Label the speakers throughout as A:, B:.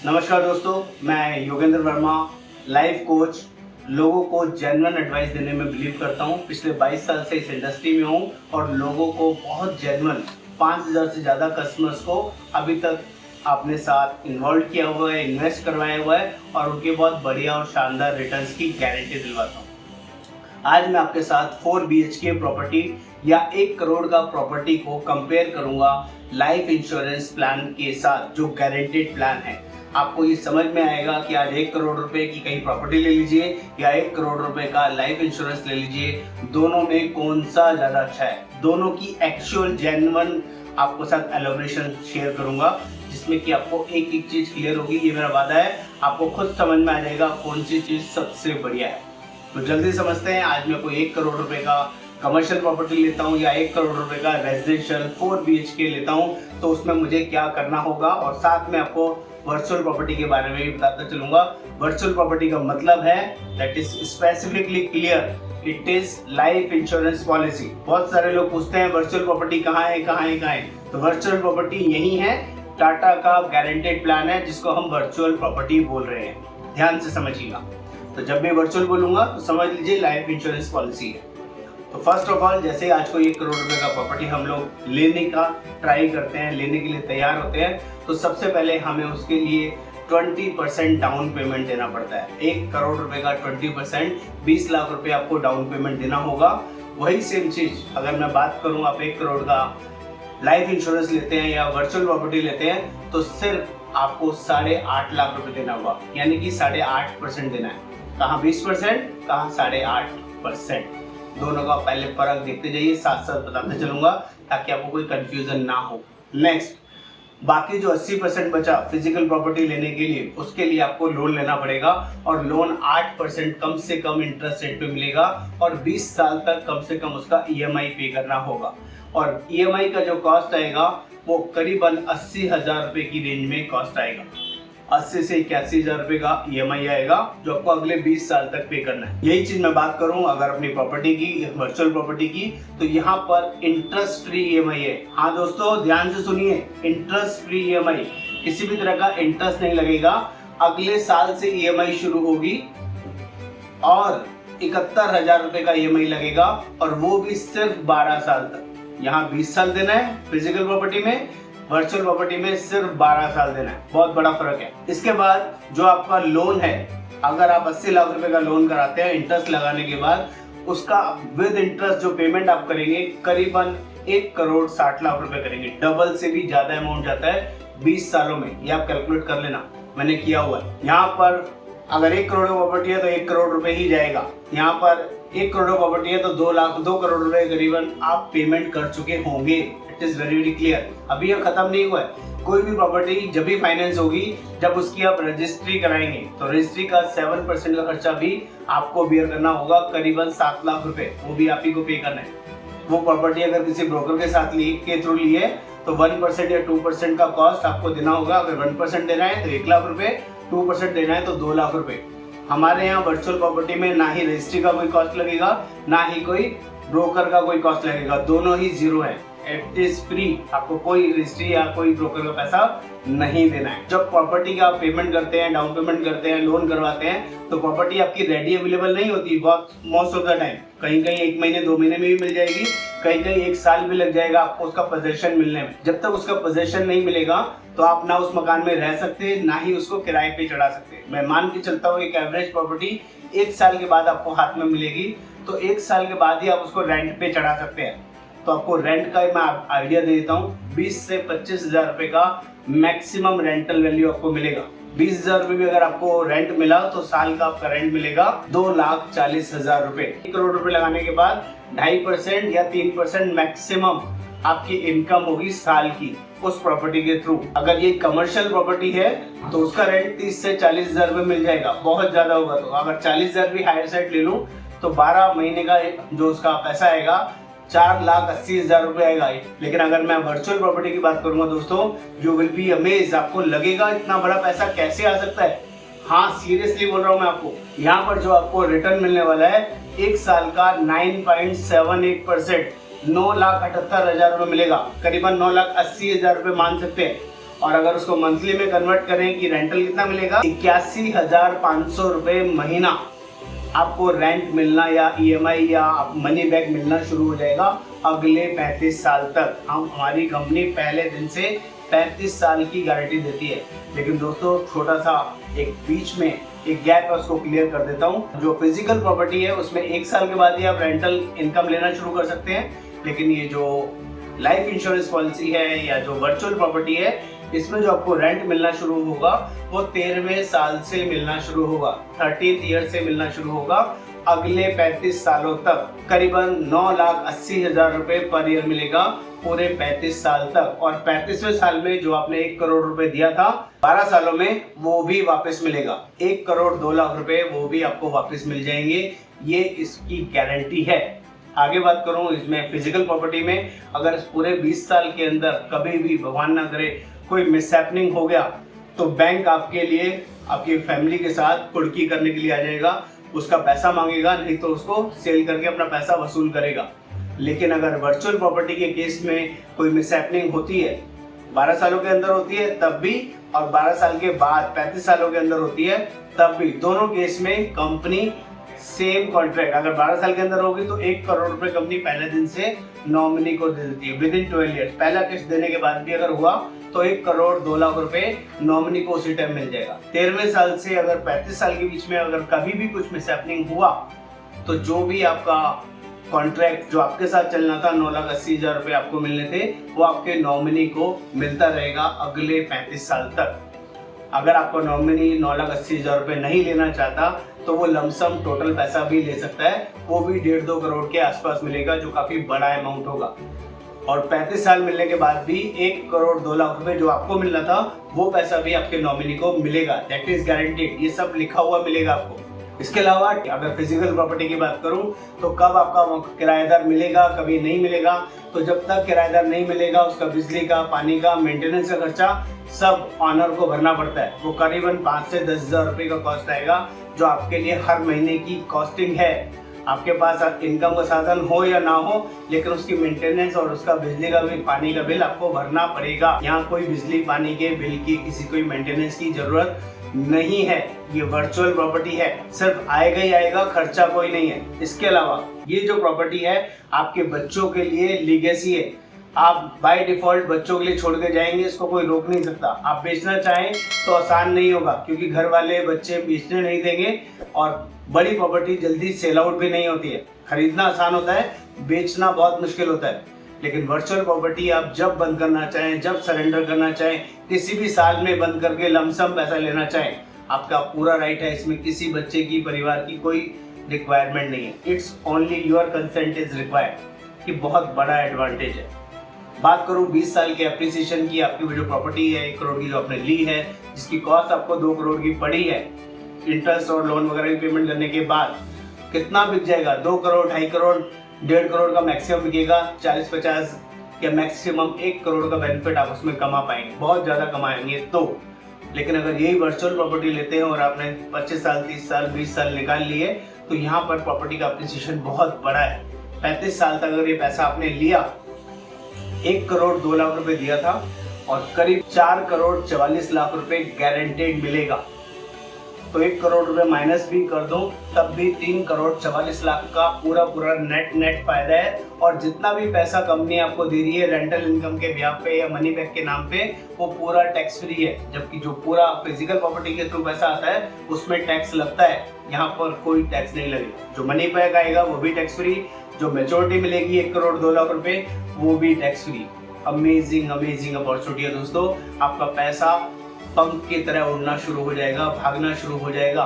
A: नमस्कार दोस्तों, मैं योगेंद्र वर्मा, लाइफ कोच। लोगों को जेन्युइन एडवाइस देने में बिलीव करता हूँ। पिछले 22 साल से इस इंडस्ट्री में हूँ और लोगों को बहुत जेन्युइन 5000 से ज़्यादा कस्टमर्स को अभी तक अपने साथ इन्वॉल्व किया हुआ है, इन्वेस्ट करवाया हुआ है और उनके बहुत बढ़िया और शानदार रिटर्न्स की गारंटी दिलवाता हूँ। आज मैं आपके साथ 4 BHK प्रॉपर्टी या 1 करोड़ का प्रॉपर्टी को कंपेयर करूंगा लाइफ इंश्योरेंस प्लान के साथ, जो गारंटेड प्लान है। आपको ये समझ में आएगा कि आज 1 करोड़ रुपए की कहीं प्रॉपर्टी ले लीजिए या 1 करोड़ रुपए का लाइफ इंश्योरेंस ले लीजिए, दोनों में कौन सा ज़्यादा अच्छा है। दोनों की एक्चुअल जेन्युइन आपको साथ एलोब्रेशन शेयर करूंगा, जिसमें कि आपको एक एक चीज़ क्लियर होगी। ये मेरा वादा है, आपको खुद समझ में आ जाएगा कौन सी चीज़ सबसे बढ़िया है। तो जल्दी समझते हैं। आज मैं कोई 1 करोड़ रुपए का कमर्शियल प्रॉपर्टी लेता हूं या 1 करोड़ रुपए का रेजिडेंशियल 4 BHK लेता हूं, तो उसमें मुझे क्या करना होगा, और साथ में आपको वर्चुअल प्रॉपर्टी के बारे में भी बताता चलूंगा। वर्चुअल प्रॉपर्टी का मतलब है that is specifically clear, it is life insurance policy. बहुत सारे लोग पूछते हैं वर्चुअल प्रॉपर्टी कहाँ है, कहाँ है, कहाँ है। तो वर्चुअल प्रॉपर्टी यही है, टाटा का गारंटेड प्लान है जिसको हम वर्चुअल प्रॉपर्टी बोल रहे हैं। ध्यान से समझिएगा। तो जब मैं वर्चुअल बोलूंगा तो समझ लीजिए लाइफ इंश्योरेंस पॉलिसी है। तो फर्स्ट ऑफ ऑल, जैसे आज को 1 करोड़ रुपए का प्रॉपर्टी हम लोग लेने का ट्राई करते हैं, लेने के लिए तैयार होते हैं, तो सबसे पहले हमें उसके लिए 20% डाउन पेमेंट देना पड़ता है। 1 करोड़ रुपए का 20%, 20 लाख रुपए आपको डाउन पेमेंट देना होगा। वही सेम चीज अगर मैं बात करूँ, आप 1 करोड़ का लाइफ इंश्योरेंस लेते हैं या वर्चुअल प्रॉपर्टी लेते हैं तो सिर्फ आपको 8.5 लाख रुपए देना होगा, यानी कि 8.5% देना है। कहाँ 20%, कहाँ 8.5%। दोनों का पहले फर्क देखते जाइए, साथ साथ बताते चलूंगा ताकि आपको कोई कंफ्यूजन ना हो। नेक्स्ट, बाकी जो 80% बचा फिजिकल प्रॉपर्टी लेने के लिए, उसके लिए आपको लोन लेना पड़ेगा और लोन 8% कम से कम इंटरेस्ट रेट पे मिलेगा और 20 साल तक कम से कम उसका EMI पे करना होगा। और EMI का जो कॉस्ट आएगा वो करीबन 80,000 रुपए की रेंज में कॉस्ट आएगा। 80 से 81,000 रुपए का EMI आएगा जो आपको अगले 20 साल तक पे करना है। यही चीज मैं बात करूं अगर अपनी प्रॉपर्टी की, वर्चुअल प्रॉपर्टी की, तो यहाँ पर इंटरेस्ट फ्री EMI है। हाँ दोस्तों, ध्यान से सुनिए, इंटरेस्ट फ्री EMI, किसी भी तरह का इंटरेस्ट नहीं लगेगा। अगले साल से EMI शुरू होगी और 71,000 रुपए का EMI लगेगा और वो भी सिर्फ 12 साल तक। यहाँ 20 साल देना है फिजिकल प्रॉपर्टी में, वर्चुअल प्रॉपर्टी में सिर्फ 12 साल देना है। बहुत बड़ा फर्क है। इसके बाद जो आपका लोन है, अगर आप 80 लाख रुपए का लोन कराते हैं इंटरेस्ट लगाने के बाद, उसका विद इंटरेस्ट जो पेमेंट आप करेंगे करीबन 1 करोड़ 60 लाख रुपए करेंगे। डबल से भी ज्यादा अमाउंट जाता है 20 सालों में। ये आप कैलकुलेट कर लेना, मैंने किया हुआ है। यहाँ पर अगर 1 करोड़ प्रॉपर्टी है तो 1 करोड़ रुपए ही जाएगा। यहाँ पर 1 करोड़ प्रॉपर्टी है तो 2 करोड़ रुपए करीबन आप पेमेंट कर चुके होंगे। It is very very clear. अभी यह खत्म नहीं हुआ है। कोई भी प्रॉपर्टी जब भी फाइनेंस होगी, जब उसकी आप रजिस्ट्री कराएंगे तो रजिस्ट्री का 7% का खर्चा भी आपको बियर करना होगा, करीबन 7 लाख रुपए, वो भी आप ही को पे करना है। वो प्रॉपर्टी अगर किसी ब्रोकर के साथ के थ्रू लिए तो 1% या 2% का कॉस्ट आपको देना होगा। अगर 1% देना है तो 1 लाख रुपए, 2% देना है तो 2 लाख रुपए। हमारे यहाँ वर्चुअल प्रॉपर्टी में ना ही रजिस्ट्री का कोई कॉस्ट लगेगा, ना ही कोई ब्रोकर का कोई कॉस्ट लगेगा, दोनों ही जीरो है। It is free. आपको कोई रजिस्ट्री या कोई ब्रोकर का पैसा नहीं देना है। जब प्रॉपर्टी का आप पेमेंट करते हैं, डाउन पेमेंट करते हैं, लोन करवाते हैं, तो प्रॉपर्टी आपकी रेडी अवेलेबल नहीं होती बहुत मोस्ट ऑफ द टाइम। कहीं कहीं 1 महीने 2 महीने में भी मिल जाएगी, कहीं कहीं 1 साल भी लग जाएगा आपको उसका पोजेशन मिलने में। जब तक उसका पोजेशन नहीं मिलेगा तो आप ना उस मकान में रह सकते, ना ही उसको किराए पे चढ़ा सकते। मैं मान के चलता हूँ एक एवरेज प्रॉपर्टी 1 साल के बाद आपको हाथ में मिलेगी, तो 1 साल के बाद ही आप उसको रेंट पे चढ़ा सकते हैं। तो आपको रेंट का मैं आइडिया दे देता हूँ। 20 से 25,000 रुपए का मैक्सिमम रेंटल वैल्यू आपको मिलेगा। 20,000 रुपए भी अगर आपको रेंट मिला तो साल का आपका रेंट मिलेगा 2,40,000 रुपए। 1 करोड़ रुपए लगाने के बाद 2.5% या 3% मैक्सिमम आपकी इनकम होगी साल की उस प्रॉपर्टी के थ्रू। अगर ये कमर्शियल प्रॉपर्टी है तो उसका रेंट 30 से 40,000 रुपए मिल जाएगा। बहुत ज्यादा होगा तो अगर 40,000 भी हायर साइड ले लूं तो 12 महीने का जो उसका पैसा आएगा 4,80,000 रुपए आएगा। लेकिन अगर मैं वर्चुअल प्रॉपर्टी की बात करूंगा दोस्तों, यू विल बी अमेज्ड। आपको लगेगा इतना बड़ा पैसा कैसे आ सकता है। हाँ, सीरियसली बोल रहा हूँ मैं आपको। यहाँ पर जो आपको रिटर्न मिलने वाला है 1 साल का 9.78%, 9,78,000 रुपए मिलेगा। करीबन 9,80,000 रुपए मान सकते हैं। और अगर उसको मंथली में कन्वर्ट करें कि रेंटल कितना मिलेगा, 81,500 रुपये महीना आपको रेंट मिलना या ईएमआई या मनी बैक मिलना शुरू हो जाएगा अगले 35 साल तक। हमारी कंपनी पहले दिन से 35 साल की गारंटी देती है। लेकिन दोस्तों छोटा सा एक बीच में एक गैप है, उसको क्लियर कर देता हूँ। जो फिजिकल प्रॉपर्टी है उसमें 1 साल के बाद ही आप रेंटल इनकम लेना शुरू कर सकते हैं, लेकिन ये जो लाइफ इंश्योरेंस पॉलिसी है या जो वर्चुअल प्रॉपर्टी है, इसमें जो आपको रेंट मिलना शुरू होगा वो 13वें साल से मिलना शुरू होगा, 13th ईयर से मिलना शुरू होगा अगले 35 सालों तक। करीबन 9,80,000 रुपए पर ईयर मिलेगा पूरे 35 साल तक। और 35वें साल में जो आपने 1 करोड़ रुपए दिया था 12 सालों में, वो भी वापस मिलेगा। 1 करोड़ 2 लाख रुपए वो भी आपको वापस मिल जाएंगे, ये इसकी गारंटी है। आगे बात करूं इसमें फिजिकल प्रॉपर्टी में, अगर इस पूरे 20 साल के अंदर कभी भी भगवान ना करे कोई मिसहैपनिंग हो गया तो बैंक आपके लिए आपकी फैमिली के साथ कुर्की करने के लिए आ जाएगा, उसका पैसा मांगेगा, नहीं तो उसको सेल करके अपना पैसा वसूल करेगा। लेकिन अगर वर्चुअल प्रॉपर्टी के केस में कोई मिसहैपनिंग होती है, 12 सालों के अंदर होती है तब भी, और 12 साल के बाद 35 सालों के अंदर होती है तब भी, दोनों केस में कंपनी सेम कॉन्ट्रैक्ट, अगर 12 साल के अंदर होगी तो 1 करोड़ रुपए कंपनी पहले दिन से नॉमिनी को दे देती है विदिन 12 ईयर्स। पहला किस्त देने के बाद भी अगर हुआ तो 1 करोड़ 2 लाख रुपए नॉमिनी को उसी टाइम मिल जाएगा। 13वें साल से अगर 35 साल के बीच में अगर कभी भी कुछ मिसहैपनिंग हुआ तो जो भी आपका कॉन्ट्रैक्ट जो आपके साथ चलना था 9,80,000 रुपए आपको मिलने थे, वो आपके नॉमिनी को मिलता रहेगा अगले 35 साल तक। अगर आपको नॉमिनी 9,80,000 रुपए नहीं लेना चाहता तो वो लमसम टोटल पैसा भी ले सकता है, वो भी 1.5-2 करोड़ के आसपास मिलेगा, जो काफी बड़ा अमाउंट होगा। और 35 साल मिलने के बाद भी 1 करोड़ 2 लाख रुपए जो आपको मिलना था वो पैसा भी आपके नॉमिनी को मिलेगा, दैट इज गारंटीड। ये सब लिखा हुआ मिलेगा आपको। इसके अलावा अगर फिजिकल प्रॉपर्टी की बात करूं तो कब आपका किराएदार मिलेगा, कभी नहीं मिलेगा, तो जब तक किराएदार नहीं मिलेगा उसका बिजली का, पानी का, मेंटेनेंस का खर्चा सब ऑनर को भरना पड़ता है। वो करीबन 5 से 10,000 रुपए का कॉस्ट आएगा, जो आपके लिए हर महीने की कॉस्टिंग है। आपके पास इनकम का साधन हो या ना हो, लेकिन उसकी मेंटेनेंस और उसका बिजली का भी, पानी का बिल आपको भरना पड़ेगा। यहाँ कोई बिजली पानी के बिल की, किसी कोई मेंटेनेंस की जरूरत नहीं है। ये वर्चुअल प्रॉपर्टी है, सिर्फ आएगा ही आएगा, खर्चा कोई नहीं है। इसके अलावा ये जो प्रॉपर्टी है आपके बच्चों के लिए लीगेसी है। आप बाय डिफॉल्ट बच्चों के लिए छोड़ के जाएंगे, इसको कोई रोक नहीं सकता। आप बेचना चाहें तो आसान नहीं होगा, क्योंकि घर वाले बच्चे बेचने नहीं देंगे, और बड़ी प्रॉपर्टी जल्दी सेल आउट भी नहीं होती है। खरीदना आसान होता है, बेचना बहुत मुश्किल होता है। लेकिन वर्चुअल प्रॉपर्टी आप जब बंद करना चाहें, जब सरेंडर करना चाहें, किसी भी साल में बंद करके लमसम पैसा लेना चाहें, आपका पूरा राइट है। इसमें किसी बच्चे की, परिवार की कोई रिक्वायरमेंट नहीं है। It's only your consent is required. ये बहुत बड़ा एडवांटेज है। बात करूं 20 साल के एप्रिसिएशन की, आपकी जो प्रॉपर्टी है 1 करोड़ की जो आपने ली है, जिसकी कॉस्ट आपको 2 करोड़ की पड़ी है, इंटरेस्ट और लोन वगैरह की पेमेंट करने के बाद कितना बिक जाएगा? 2 करोड़, 2.5 करोड़, 1.5 करोड़ का मैक्सिमम बिकेगा। 40-50 या मैक्सिमम 1 करोड़ का बेनिफिट आप उसमें कमा पाएंगे, बहुत ज़्यादा कमाएंगे तो। लेकिन अगर यही वर्चुअल प्रॉपर्टी लेते हैं और आपने 25 साल, 30 साल, 20 साल निकाल लिए, तो यहाँ पर प्रॉपर्टी का एप्रिसिएशन बहुत बड़ा है। 35 साल तक अगर ये पैसा आपने लिया, 1 करोड़ 2 लाख रुपए दिया था और करीब 4 करोड़ 44 लाख रुपए गारंटेड मिलेगा। तो 1 करोड़ रुपए माइनस भी कर दो तब भी 3 करोड़ 44 लाख का पूरा नेट फायदा है। और जितना भी पैसा कंपनी आपको दे रही है रेंटल इनकम के ब्याज पे या मनी बैक के नाम पे, वो पूरा टैक्स फ्री है। जबकि जो पूरा फिजिकल प्रॉपर्टी के थ्रू पैसा आता है उसमें टैक्स लगता है, यहाँ पर कोई टैक्स नहीं लगेगा। जो मनी बैक आएगा वो भी टैक्स फ्री, जो मेच्योरिटी मिलेगी 1 करोड़ 2 लाख रुपए वो भी टैक्स फ्री। अमेजिंग अपॉर्चुनिटी है दोस्तों। आपका पैसा पंख की तरह उड़ना शुरू हो जाएगा, भागना शुरू हो जाएगा।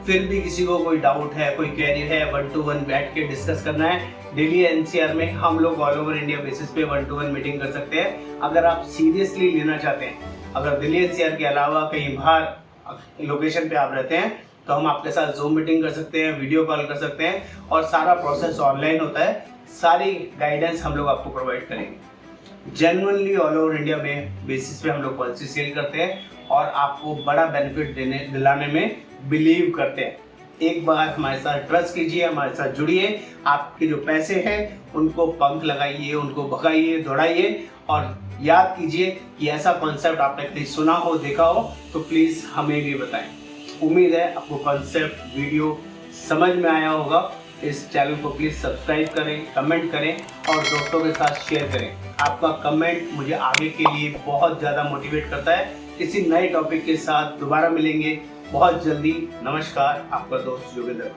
A: फिर भी किसी को कोई डाउट है, कोई क्वेरी है, 1-to-1 बैठ के डिस्कस करना है, दिल्ली एनसीआर में हम लोग ऑल ओवर इंडिया बेसिस पे 1-to-1 मीटिंग कर सकते हैं। अगर आप सीरियसली लेना चाहते हैं, अगर दिल्ली एनसीआर के अलावा कहीं बाहर लोकेशन पे आप रहते हैं, तो हम आपके साथ जूम मीटिंग कर सकते हैं, वीडियो कॉल कर सकते हैं, और सारा प्रोसेस ऑनलाइन होता है। सारी गाइडेंस हम लोग आपको प्रोवाइड करेंगे। जेन्युइनली ऑल ओवर इंडिया में बेसिस पे हम लोग पॉलिसी सेल करते हैं और आपको बड़ा बेनिफिट दिलाने में बिलीव करते हैं। एक बार हमारे साथ ट्रस्ट कीजिए, हमारे साथ जुड़िए। आपके जो पैसे हैं उनको पंख लगाइए, उनको भगाइए, दौड़ाइए और याद कीजिए कि ऐसा कॉन्सेप्ट आपने कहीं सुना हो, देखा हो तो प्लीज़ हमें भी बताएं। उम्मीद है आपको कॉन्सेप्ट वीडियो समझ में आया होगा। इस चैनल को प्लीज़ सब्सक्राइब करें, कमेंट करें और दोस्तों के साथ शेयर करें। आपका कमेंट मुझे आगे के लिए बहुत ज़्यादा मोटिवेट करता है। किसी नए टॉपिक के साथ दोबारा मिलेंगे बहुत जल्दी। नमस्कार, आपका दोस्त योगेंद्र।